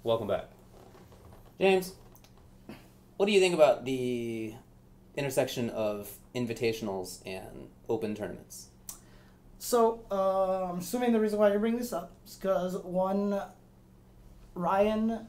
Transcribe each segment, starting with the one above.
Welcome back. James, what do you think about the intersection of invitationals and open tournaments? So, I'm assuming the reason why you bring this up is because one Ryan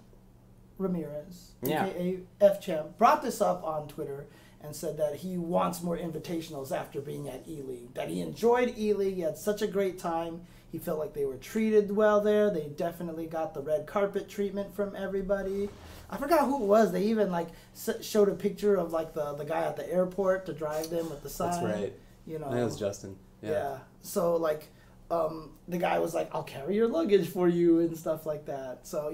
Ramirez, aka F-Champ, brought this up on Twitter and said that he wants more invitationals after being at ELEAGUE. That he enjoyed ELEAGUE, he had such a great time. He felt like they were treated well there. They definitely got the red carpet treatment from everybody. I forgot who it was. They even like showed a picture of like the guy at the airport to drive them with the sign. That's right. You know, that was Justin. Yeah. So like, the guy was like, "I'll carry your luggage for you" and stuff like that. So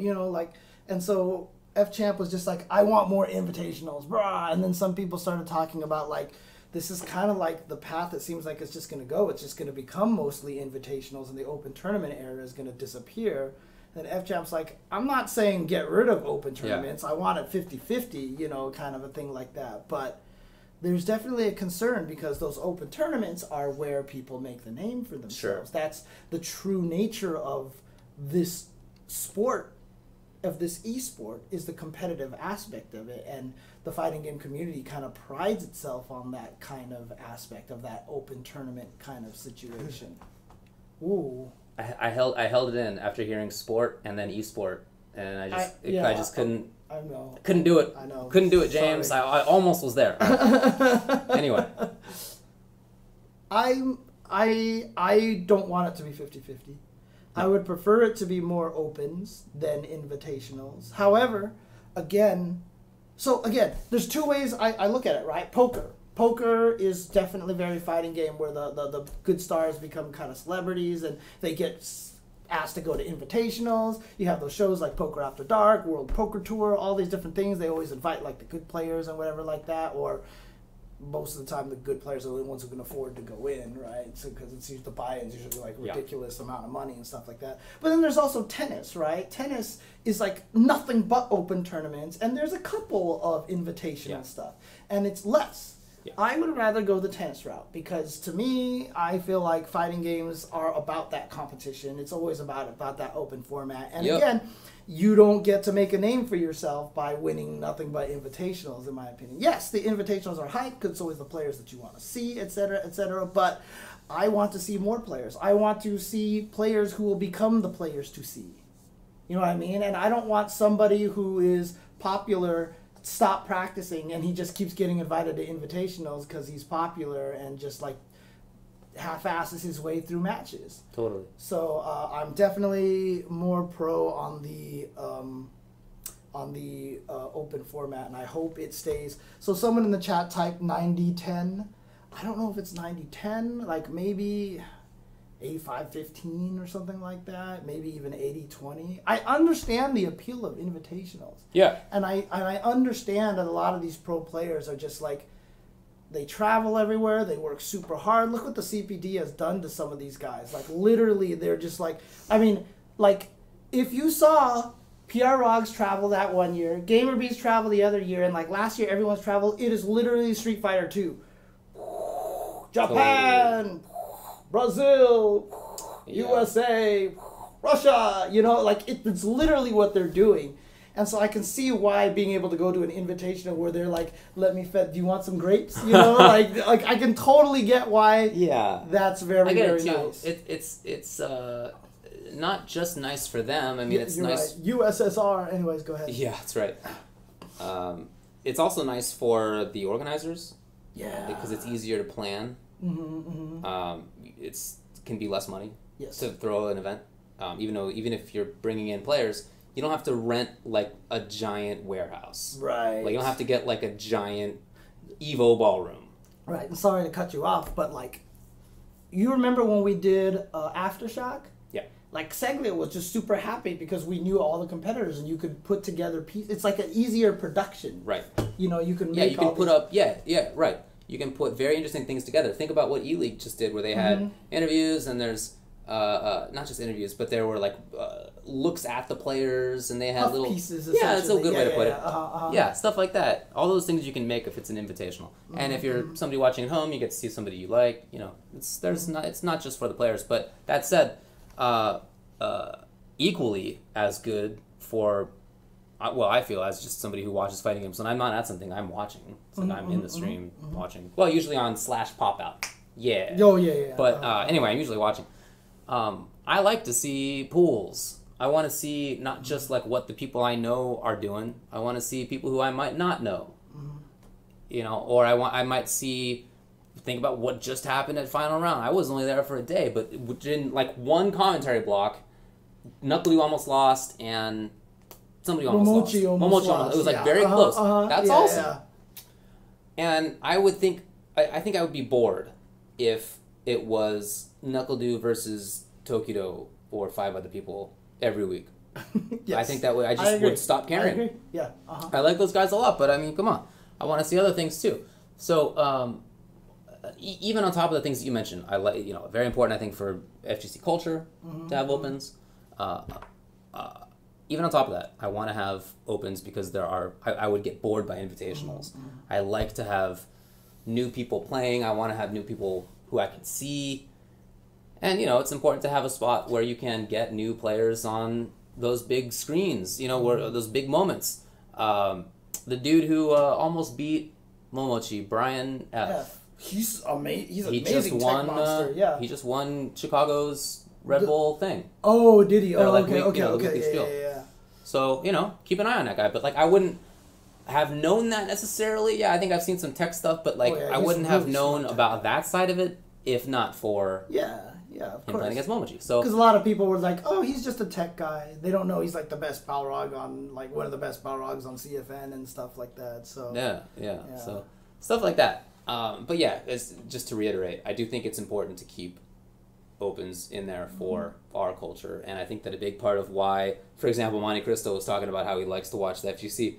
and so F-Champ was just like, "I want more invitationals, brah." And then some people started talking about like, this is kind of like the path it seems like it's just going to go. It's just going to become mostly invitationals, and the open tournament era is going to disappear. And F-Champ's like, I'm not saying get rid of open tournaments. I want it 50-50, kind of a thing like that. But there's definitely a concern because those open tournaments are where people make the name for themselves. Sure. That's the true nature of this sport, of this esport, is the competitive aspect of it. And the fighting game community kind of prides itself on that kind of aspect of that open tournament kind of situation. Ooh. I held it in after hearing sport and then esport, and I just couldn't. I know. Couldn't do it. I know. Couldn't do it, James. I almost was there. Anyway. I don't want it to be 50-50. No. I would prefer it to be more opens than invitationals. However, again, there's two ways I look at it, right? Poker is definitely very fighting game where the good stars become kind of celebrities and they get asked to go to invitationals. You have those shows like Poker After Dark, World Poker Tour, all these different things. They always invite like the good players and whatever like that, or most of the time the good players are the ones who can afford to go in, right? So because it's usually the buy-ins usually like ridiculous amount of money and stuff like that. But then there's also tennis, right? Tennis is like nothing but open tournaments, and there's a couple of invitational stuff, and it's less. Yeah. I would rather go the tennis route because to me, I feel like fighting games are about that competition. It's always about that open format. And again, you don't get to make a name for yourself by winning nothing but invitationals, in my opinion. Yes, the invitationals are hype because it's always the players that you want to see, etc., but I want to see more players. I want to see players who will become the players to see. You know what I mean? And I don't want somebody who is popular stop practicing and he just keeps getting invited to invitationals because he's popular and just like half-asses his way through matches. Totally. So I'm definitely more pro on the open format, and I hope it stays. So someone in the chat typed 90-10. I don't know if it's 90-10, like maybe 85-15 or something like that, maybe even 80-20. I understand the appeal of invitationals. Yeah. And I understand that a lot of these pro players are just like, they travel everywhere, they work super hard. Look what the CPD has done to some of these guys. Like literally they're just like, I mean, like if you saw PR Rogs travel that one year, GamerBees travel the other year, and like last year everyone's traveled, it is literally Street Fighter 2. Japan, Brazil, USA, Russia, like it's literally what they're doing. And so I can see why being able to go to an invitational where they're like, let me do you want some grapes? like I can totally get why that's very, very nice. It's not just nice for them. I mean, it's nice. Right. USSR. Anyways, go ahead. Yeah, that's right. It's also nice for the organizers. Yeah. Because it's easier to plan. Mm-hmm, mm-hmm. It can be less money to throw an event. Even if you're bringing in players, you don't have to rent like a giant warehouse. Right. Like you don't have to get like a giant Evo ballroom. Right. And sorry to cut you off, but like, you remember when we did Aftershock? Yeah. Like Seglia was just super happy because we knew all the competitors and you could put together pieces. It's like an easier production. Right. You can make you can put up right. You can put very interesting things together. Think about what ELEAGUE just did, where they had interviews, and there's not just interviews, but there were like looks at the players, and they had little pieces. That's a good way to put it. Yeah, stuff like that. All those things you can make if it's an invitational. And if you're somebody watching at home, you get to see somebody you like. It's not just for the players. But that said, equally as good for I feel as just somebody who watches fighting games, and I'm not at something, I'm watching. It's like I'm in the stream watching. Well, usually on /pop-out. Yeah. Oh, yeah. But anyway, I'm usually watching. I like to see pools. I want to see not just like what the people I know are doing. I want to see people who I might not know. You know, or I might think about what just happened at final round. I was only there for a day, but in like one commentary block, Knuckly almost lost and somebody almost lost. Almost lost. It was like very close. That's awesome. Yeah. And I would think, I think I would be bored if it was NuckleDu versus Tokido or 5 other people every week. Yes. I think that would, I just would stop caring. I agree. Yeah. I like those guys a lot, but I mean, come on. I want to see other things too. So, even on top of the things that you mentioned, I like, you know, very important, I think, for FGC culture to have opens. Even on top of that, I want to have opens because I would get bored by invitationals. I like to have new people playing. I want to have new people who I can see. And, you know, it's important to have a spot where you can get new players on those big screens, you know, where those big moments. The dude who almost beat Momochi, Brian F. He's amazing. He's an he amazing just won, tech monster. Yeah. He just won Chicago's Red Bull thing. Oh, did he? Oh, like okay. Yeah. So, you know, keep an eye on that guy. But, like, I wouldn't have known that necessarily. Yeah, I think I've seen some tech stuff, but, like, I wouldn't have known about that side of it if not for of him playing against Momochi. So, because a lot of people were like, oh, he's just a tech guy. They don't know he's, like, the best Balrog on, like, one of the best Balrogs on CFN and stuff like that. So Yeah. So, stuff like that. But, yeah, it's, just to reiterate, I do think it's important to keep opens in there for our culture, and I think that a big part of why, for example, Monte Cristo was talking about how he likes to watch the FGC.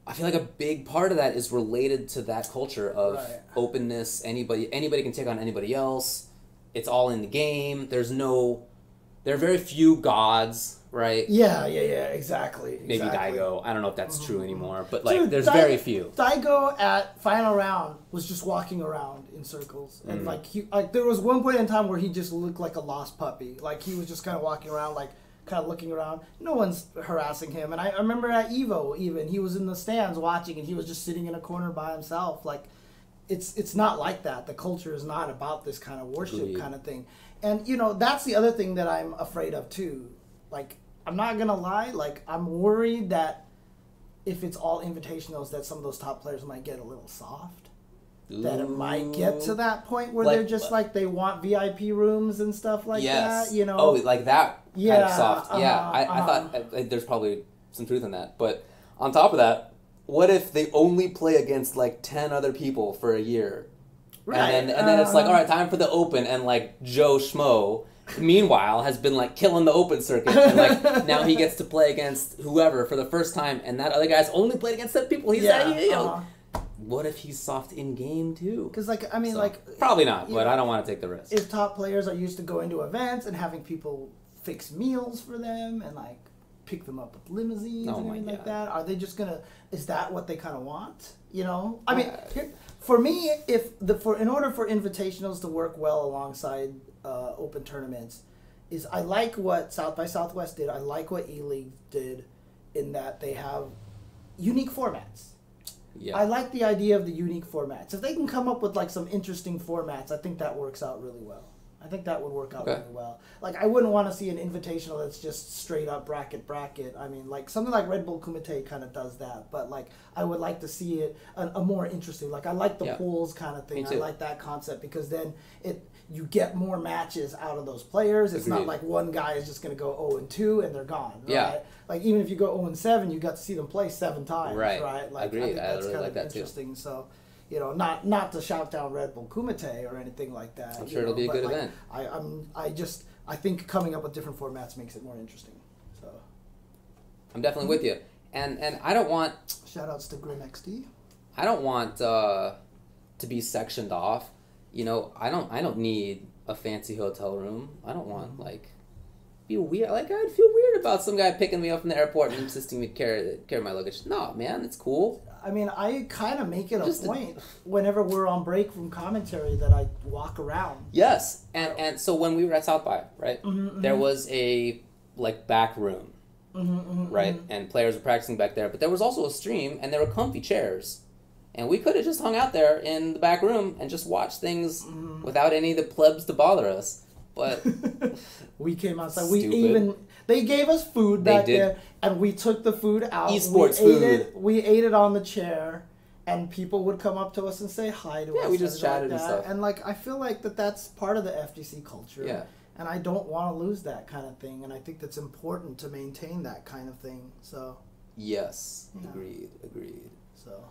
I feel like a big part of that is related to that culture of openness. Anybody can take on anybody else. It's all in the game. There are very few gods, right? Yeah, exactly. Maybe Daigo. I don't know if that's true anymore, but like, there's very few. Daigo at final round was just walking around in circles, and like there was one point in time where he just looked like a lost puppy. Like he was just kind of walking around, like kind of looking around. No one's harassing him. And I remember at Evo, even he was in the stands watching, and he was just sitting in a corner by himself. Like it's not like that. The culture is not about this kind of worship kind of thing. And, you know, that's the other thing that I'm afraid of, too. Like, I'm not going to lie. Like, I'm worried that if it's all invitationals, that some of those top players might get a little soft. That it might get to that point where they're just, like, they want VIP rooms and stuff like that, you know? Oh, like that kind of soft. I thought there's probably some truth in that. But on top of that, what if they only play against, like, 10 other people for a year? Right. And then it's like, all right, time for the open, and like Joe Schmo, meanwhile, has been like killing the open circuit, and like now he gets to play against whoever for the first time, and that other guy's only played against 7 people. What if he's soft in game too? Because like I mean, like probably not, but I don't want to take the risk. If top players are used to going to events and having people fix meals for them and like pick them up with limousines and everything like that, are they just gonna? Is that what they kind of want? You know, I mean. For me, in order for invitationals to work well alongside open tournaments, is I like what South by Southwest did. I like what ELEAGUE did, in that they have unique formats. Yeah. I like the idea of the unique formats. If they can come up with like some interesting formats, I think that works out really well. I think that would work out really well. Like, I wouldn't want to see an invitational that's just straight up bracket. I mean, like, something like Red Bull Kumite kind of does that. But, like, I would like to see it a more interesting. Like, I like the pools kind of thing. I like that concept because then you get more matches out of those players. It's not like one guy is just going to go 0-2 and they're gone, right? Yeah. Like, even if you go 0-7, you got to see them play 7 times, right? Like, agreed. I think that's really kind like of interesting. Too. So... You know, not to shout down Red Bull Kumite or anything like that. I'm sure it'll be a good event. I think coming up with different formats makes it more interesting. So, I'm definitely with you, and I don't want. Shout outs to Grim XD. I don't want to be sectioned off. You know, I don't need a fancy hotel room. I don't want like be weird. Like I'd feel weird about some guy picking me up from the airport and insisting me carry my luggage. No, man, it's cool. I mean, I kind of make it a point whenever we're on break from commentary that I walk around. Yes, and so when we were at South by, right, there was a like back room right? And players were practicing back there. But there was also a stream, and there were comfy chairs. And we could have just hung out there in the back room and just watched things without any of the plebs to bother us. But we came outside. Stupid. They gave us food back there, and we took the food out. Esports food. We ate it on the chair, and people would come up to us and say hi to us. Yeah, we just chatted like and stuff. And like, I feel like that's part of the FGC culture. Yeah. And I don't want to lose that kind of thing, and I think that's important to maintain that kind of thing. So. Yes. Yeah. Agreed. So.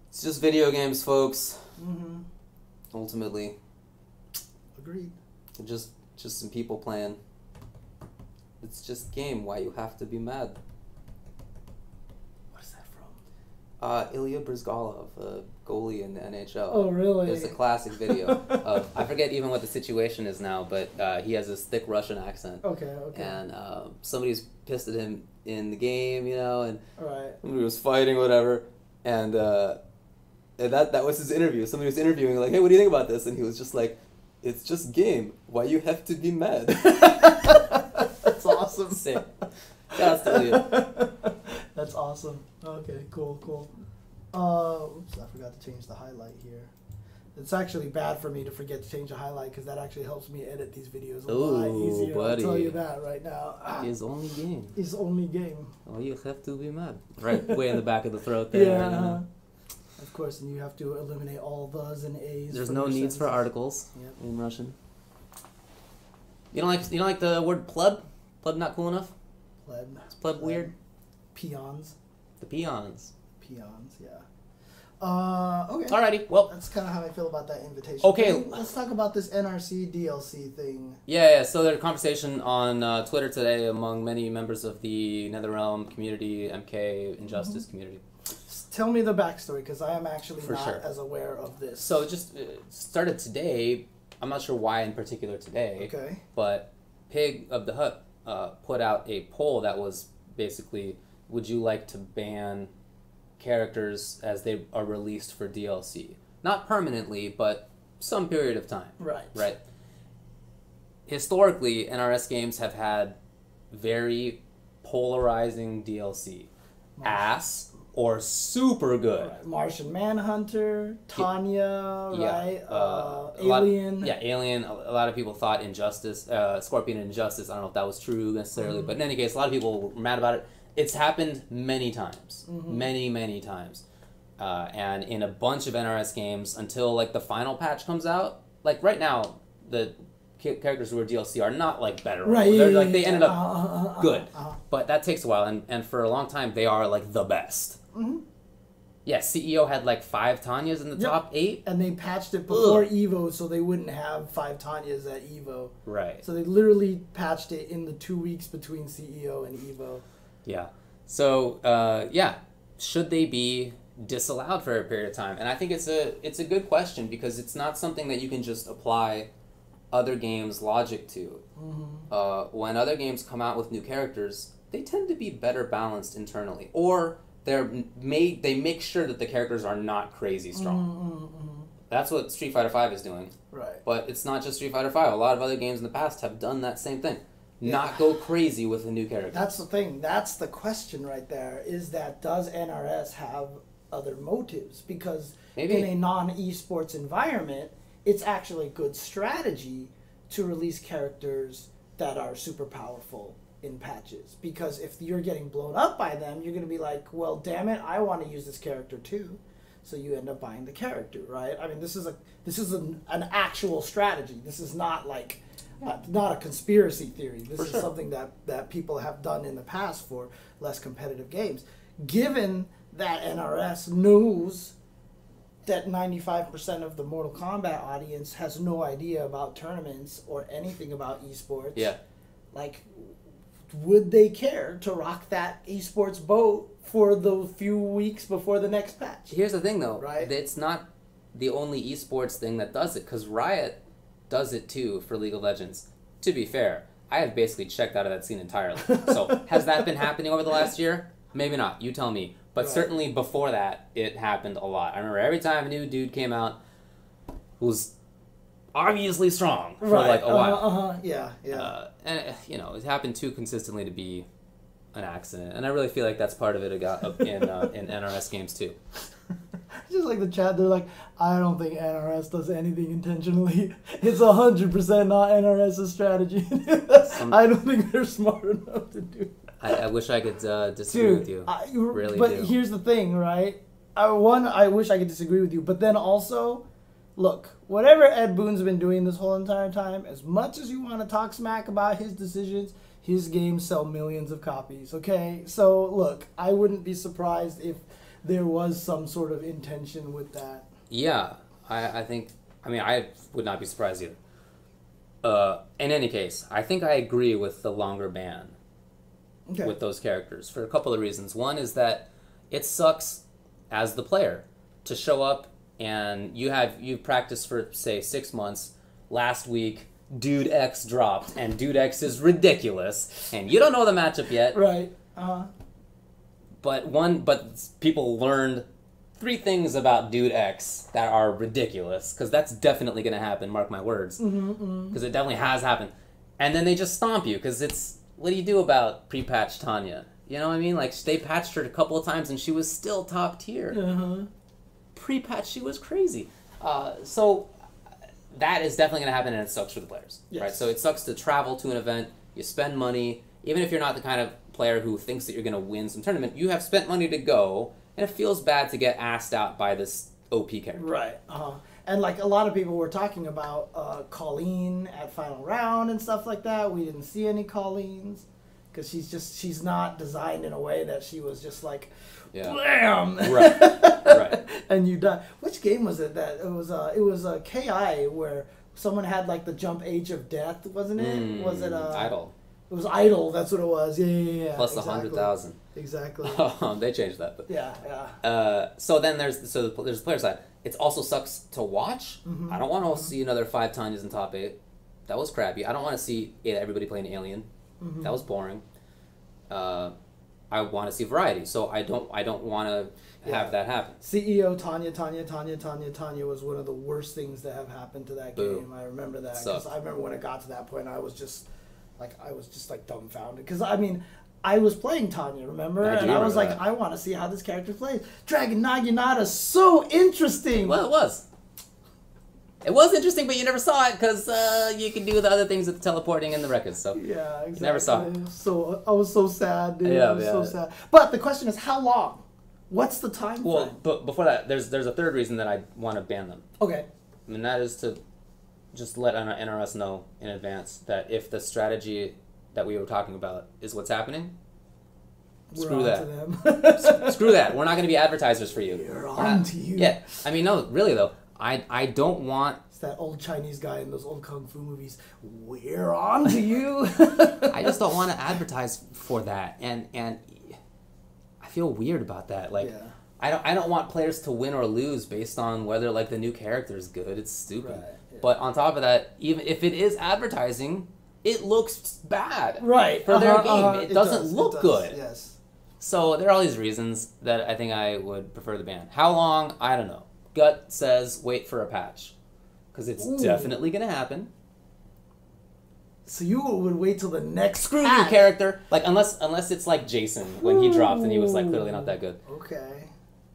It's just video games, folks. Ultimately. Agreed. Just some people playing. It's just game. Why you have to be mad? What is that from? Ilya Bryzgalov, a goalie in the NHL. Oh, really? It's a classic video. I forget even what the situation is now, but he has this thick Russian accent. Okay. And somebody's pissed at him in the game, and right. somebody was fighting, whatever, and that was his interview. Somebody was interviewing, like, hey, what do you think about this? And he was just like, it's just game. Why you have to be mad? That's awesome. Sick. Shout out to Ilya. That's awesome. Okay, cool. Oops, I forgot to change the highlight here. It's actually bad for me to forget to change the highlight because that actually helps me edit these videos a lot easier. Buddy. I'll tell you that right now. His only game. His only game. Why you have to be mad? Right, way in the back of the throat there. Yeah. Of course, and you have to eliminate all thes and a's. There's no needs for articles in Russian. You don't like the word pleb? Pleb not cool enough? Pleb. Is pleb weird? Peons. The peons. Peons, yeah. Okay. Alrighty, well. That's kind of how I feel about that invitation. Okay. Let's talk about this NRC DLC thing. Yeah, so there's a conversation on Twitter today among many members of the NetherRealm community, MK, Injustice community. Tell me the backstory, because I am actually not sure. as aware of this. So it just started today. I'm not sure why in particular today. Okay. But Pig of the Hut put out a poll that was basically, would you like to ban characters as they are released for DLC? Not permanently, but some period of time. Right. Historically, NRS games have had very polarizing DLC. Ass or super good. Right. Martian Manhunter, Tanya, right? Alien. Alien. A lot of people thought Injustice, Scorpion Injustice. I don't know if that was true necessarily, but in any case, a lot of people were mad about it. It's happened many times. Many times. And in a bunch of NRS games until like the final patch comes out. Like right now, the characters who are DLC are not like better. Right. They ended up good. But that takes a while, and for a long time they are like the best. Yeah, CEO had like 5 Tanyas in the top 8. And they patched it before EVO so they wouldn't have 5 Tanyas at EVO. Right. So they literally patched it in the 2 weeks between CEO and EVO. Yeah. So, should they be disallowed for a period of time? And I think it's a good question because it's not something that you can just apply other games' logic to. When other games come out with new characters, they tend to be better balanced internally. Or they make sure that the characters are not crazy strong. That's what Street Fighter V is doing. Right. But it's not just Street Fighter V. A lot of other games in the past have done that same thing. Not go crazy with a new character. That's the thing. That's the question right there, is that does NRS have other motives? Because Maybe. In a non-esports environment, it's actually good strategy to release characters that are super powerful in patches. Because if you're getting blown up by them, you're going to be like, well, damn it, I want to use this character too. So you end up buying the character, right? I mean, this is an actual strategy. This is not like... not a conspiracy theory. This is something that people have done in the past for less competitive games. Given that NRS knows that 95% of the Mortal Kombat audience has no idea about tournaments or anything about esports, like, would they care to rock that esports boat for the few weeks before the next patch? Here's the thing, though. Right? It's not the only esports thing that does it, because Riot does it too for League of Legends. To be fair, I have basically checked out of that scene entirely. So has that been happening over the last year? Maybe not. You tell me. But certainly before that, it happened a lot. I remember every time a new dude came out who was obviously strong for like a while. Yeah. And it happened too consistently to be an accident, and I really feel like that's part of it in NRS games too. Just like the chat, they're like, I don't think NRS does anything intentionally. It's 100% not NRS's strategy. I don't think they're smart enough to do it. I wish I could disagree with you. But here's the thing, right? I wish I could disagree with you, but then also, look, whatever Ed Boon's been doing this whole entire time, as much as you want to talk smack about his decisions, his games sell millions of copies, okay? So, look, I wouldn't be surprised if there was some sort of intention with that. Yeah, I would not be surprised either. In any case, I think I agree with the longer ban with those characters for a couple of reasons. One is that it sucks as the player to show up and you've practiced for, say, 6 months. Last week, Dude X dropped, and Dude X is ridiculous, and you don't know the matchup yet. Right. But people learned 3 things about Dude X that are ridiculous, because that's definitely going to happen, mark my words. Because it definitely has happened. And then they just stomp you, because it's, what do you do about pre-patch Tanya? You know what I mean? Like, they patched her a couple of times, and she was still top tier. Pre-patch, she was crazy. So that is definitely going to happen, and it sucks for the players. Yes. Right? So it sucks to travel to an event, you spend money, even if you're not the kind of player who thinks that you're going to win some tournament, you have spent money to go, and it feels bad to get asked out by this OP character. Right. And like a lot of people were talking about Colleen at final round and stuff like that. We didn't see any Colleens because she's not designed in a way that she was just like, blam! Right. And you die. Which game was it that it was a KI where someone had like the jump age of death, wasn't it? Was it Idle? It was Idle, that's what it was. Yeah. Plus exactly. 100,000. Exactly. They changed that. But. Yeah. So then there's the player side. It also sucks to watch. I don't want to see another 5 Tanyas in top 8. That was crappy. I don't want to see everybody playing Alien. That was boring. I want to see variety. So I don't want to have that happen. CEO Tanya was one of the worst things that have happened to that game. I remember that because I remember when it got to that point, I was just like dumbfounded because I was playing Tanya, remember? I was like, I want to see how this character plays. Dragon Naginata's so interesting. Well, it was. It was interesting, but you never saw it because you can do the other things with the teleporting and the records. So yeah, exactly. You never saw it. So I was so sad, dude. Yeah, I was so sad. But the question is, how long? What's the time frame? Well, but before that, there's a third reason that I want to ban them. Okay. And that is to just let NRS know in advance that if the strategy that we were talking about is what's happening, screw that. Screw that. We're not going to be advertisers for you. We're on to you. Yeah. No, really though. I don't want... It's that old Chinese guy in those old Kung Fu movies. We're on to you. I just don't want to advertise for that. And I feel weird about that. Like, yeah. I don't want players to win or lose based on whether, like, the new character is good. It's stupid. Right, yeah. But on top of that, even if it is advertising, it looks bad. Right. For their game. It doesn't look good. Yes. So there are all these reasons that I think I would prefer the ban. How long? I don't know. Gut says wait for a patch. Because it's definitely going to happen. So you would wait till the next Screw new character. Like, unless it's like Jason when he dropped and he was like clearly not that good. Okay.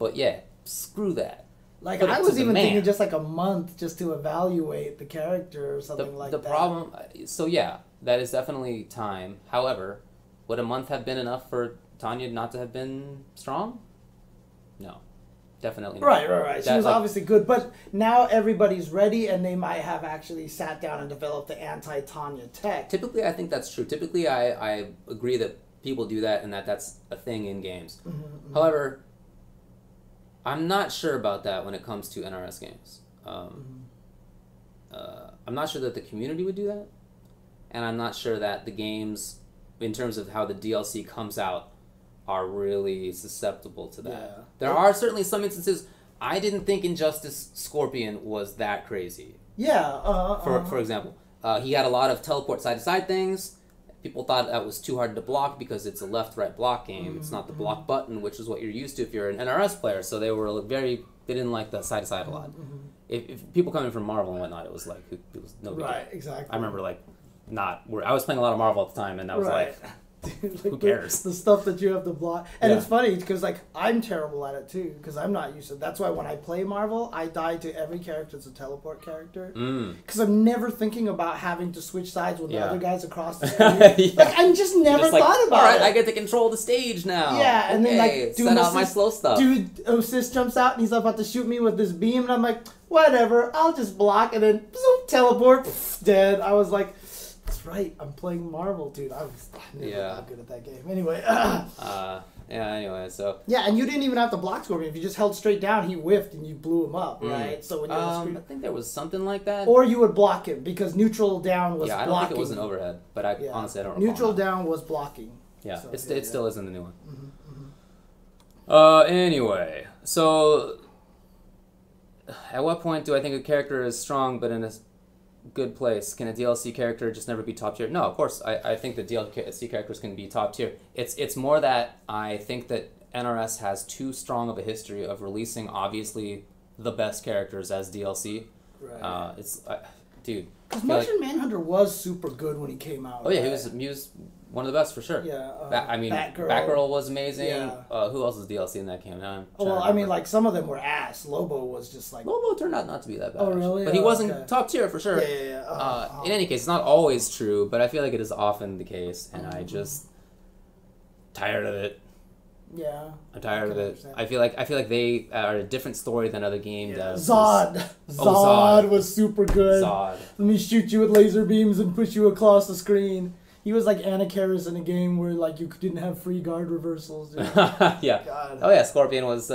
But yeah, screw that. Like, I was even thinking just like a month just to evaluate the character or something like that. The problem... So yeah, that is definitely time. However, would a month have been enough for Tanya not to have been strong? No. Definitely not. Right. She was obviously good, but now everybody's ready, and they might have actually sat down and developed the anti-Tanya tech. Typically, I think that's true. Typically, I agree that people do that and that's a thing in games. However, I'm not sure about that when it comes to NRS games. I'm not sure that the community would do that, and I'm not sure that the games, in terms of how the DLC comes out, are really susceptible to that. Yeah. There are certainly some instances. I didn't think Injustice Scorpion was that crazy. Yeah. For example, he had a lot of teleport side-to-side things. People thought that was too hard to block because it's a left-right block game. It's not the block button, which is what you're used to if you're an NRS player. So they didn't like the side-to-side a lot. If people coming from Marvel and whatnot, it was like, it was no big deal. Exactly. I remember I was playing a lot of Marvel at the time, and I was like, Dude, like Who cares? The stuff that you have to block. And Yeah. it's funny because like I'm terrible at it too because I'm not used to it. That's why when I play Marvel, I die to every character that's a teleport character. Because I'm never thinking about having to switch sides with the other guys across the screen. Like I just never thought about all right, it. I get to control the stage now. Yeah, and then like dude, set out my slow stuff. Dude, Osis jumps out and he's about to shoot me with this beam, and I'm like, whatever, I'll just block, and then zoom, teleport, dead. I was like, that's right, I'm playing Marvel, dude. I was never not good at that game. Anyway. Anyway, so. Yeah, and you didn't even have to block Scorpion. If you just held straight down, he whiffed and you blew him up, right? So when you I think there was something like that. or you would block him because neutral down was blocking. Yeah, I don't think it was an overhead, but honestly I don't recall. Neutral down was blocking. Yeah, so, it still is in the new one. Mm-hmm. Anyway, so at what point do I think a character is strong but in a good place? Can a DLC character just never be top tier? No, of course. I think that DLC characters can be top tier. It's more that I think that NRS has too strong of a history of releasing obviously the best characters as DLC. Right. Dude. Because Martian Manhunter was super good when he came out. Oh yeah, he was one of the best for sure. Yeah. Batgirl was amazing. Yeah. Who else was DLC in that game? Like some of them were ass. Lobo was just like. Lobo turned out not to be that bad. Oh really? But he wasn't top tier for sure. Yeah. In any case, it's not always true, but I feel like it is often the case, and I just tired of it. Yeah. I'm tired of it. I feel like they are a different story than other game devs. Zod was super good. Zod. Let me shoot you with laser beams and push you across the screen. He was like Anna Karis in a game where like you didn't have free guard reversals. Dude. Yeah. God. Oh yeah, Scorpion was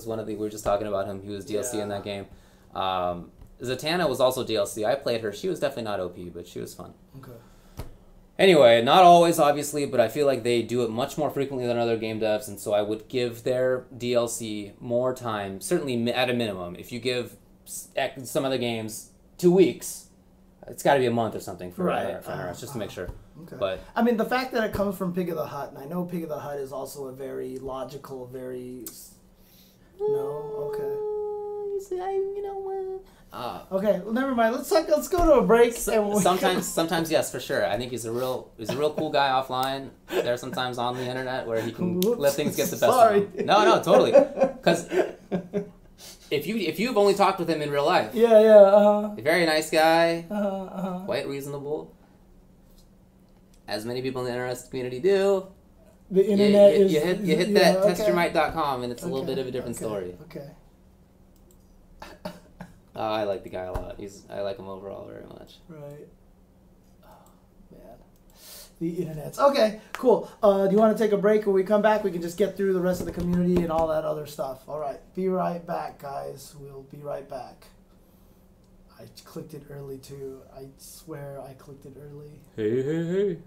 one of the. We were just talking about him. He was DLC in that game. Zatanna was also DLC. I played her. She was definitely not OP, but she was fun. Okay. Anyway, not always, obviously, but I feel like they do it much more frequently than other game devs, and so I would give their DLC more time, certainly at a minimum. If you give some other games 2 weeks, it's got to be a month or something for NRS, just to make sure. Okay. But I mean, the fact that it comes from Pig of the Hut, and I know Pig of the Hut is also a very logical, very... No? Okay. Okay, well, never mind. Let's go to a break. Sometimes yes, for sure. I think he's a real cool guy offline. There are sometimes on the internet where he can let things get the best of him. No, totally. Because if you've only talked with him in real life, a very nice guy, quite reasonable, as many people in the NRS community do. The internet you hit that testyourmight.com and it's a little bit of a different story. Okay. I like the guy a lot. I like him overall very much. Right. Oh, man. The internet's... Okay, cool. Do you want to take a break? When we come back, we can just get through the rest of the community and all that other stuff. All right. Be right back, guys. We'll be right back. I clicked it early, too. I swear I clicked it early. Hey.